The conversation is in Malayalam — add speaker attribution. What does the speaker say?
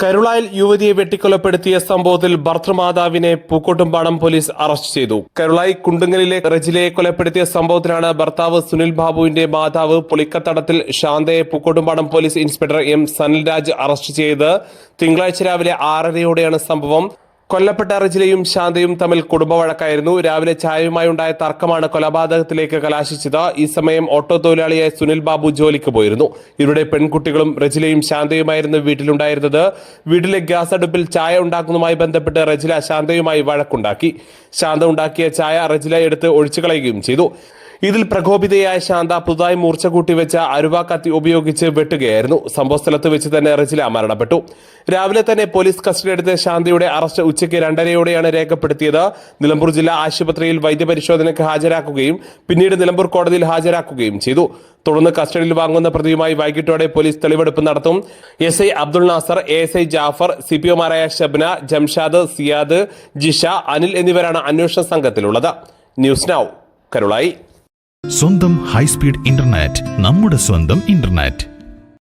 Speaker 1: കരുളായിൽ യുവതിയെ വെട്ടിക്കൊലപ്പെടുത്തിയ സംഭവത്തിൽ ഭർത്തൃമാതാവിനെ പൂക്കോട്ടുംപാടം പോലീസ് അറസ്റ്റ് ചെയ്തു. കരുളായി കുണ്ടുങ്ങലിലെ റജിലയെ കൊലപ്പെടുത്തിയ സംഭവത്തിലാണ് ഭർത്താവ് സുനിൽ ബാബുവിന്റെ മാതാവ് പുളിക്കത്തടത്തിൽ ശാന്തയെ Pookkottumpadam police inspector M Sanilraj arrest ചെയ്ത് തിങ്കളാഴ്ച രാവിലെ 6:30യോടെയാണ് സംഭവം. കൊല്ലപ്പെട്ട റജിലയും ശാന്തയും തമ്മിൽ കുടുംബവഴക്കായിരുന്നു. രാവിലെ ചായയുമായി ഉണ്ടായ തർക്കമാണ് കൊലപാതകത്തിലേക്ക് കലാശിച്ചത്. ഈ സമയം ഓട്ടോ തൊഴിലാളിയായ സുനിൽ ബാബു ജോലിക്ക് പോയിരുന്നു. ഇവരുടെ പെൺകുട്ടികളും റജിലയും ശാന്തയുമായിരുന്നു വീട്ടിലുണ്ടായിരുന്നത്. വീട്ടിലെ ഗ്യാസ് അടുപ്പിൽ ചായ ഉണ്ടാക്കുന്നതുമായി ബന്ധപ്പെട്ട് റജില ശാന്തയുമായി വഴക്കുണ്ടാക്കി. ശാന്ത ഉണ്ടാക്കിയ ചായ റജില എടുത്ത് ഒഴിച്ചുകളയുകയും ചെയ്തു. ഇതിൽ പ്രകോപിതയായ ശാന്ത പുതുതായി മൂർച്ച കൂട്ടിവെച്ച അരുവ കത്തി ഉപയോഗിച്ച് വെട്ടുകയായിരുന്നു. സംഭവസ്ഥലത്ത് വെച്ച് തന്നെ റജില മരണപ്പെട്ടു. രാവിലെ തന്നെ പോലീസ് കസ്റ്റഡിയെടുത്ത ശാന്തയുടെ അറസ്റ്റ് ഉച്ചയ്ക്ക് 2:30യോടെയാണ് രേഖപ്പെടുത്തിയത്. നിലമ്പൂർ ജില്ലാ ആശുപത്രിയിൽ വൈദ്യപരിശോധനയ്ക്ക് ഹാജരാക്കുകയും പിന്നീട് നിലമ്പൂർ കോടതിയിൽ ഹാജരാക്കുകയും ചെയ്തു. തുടർന്ന് കസ്റ്റഡിയിൽ വാങ്ങുന്ന പ്രതിയുമായി വൈകിട്ടോടെ പോലീസ് തെളിവെടുപ്പ് നടത്തും. SI അബ്ദുൾ നാസർ, ASI ജാഫർ, CPOമാരായ ഷബ്ന, ജംഷാദ്, സിയാദ്, ജിഷ, അനിൽ എന്നിവരാണ് അന്വേഷണ സംഘത്തിലുള്ളത്. News now, Karulai.
Speaker 2: സ്വന്തം ഹൈസ്പീഡ് ഇന്റർനെറ്റ്, നമ്മുടെ സ്വന്തം ഇന്റർനെറ്റ്.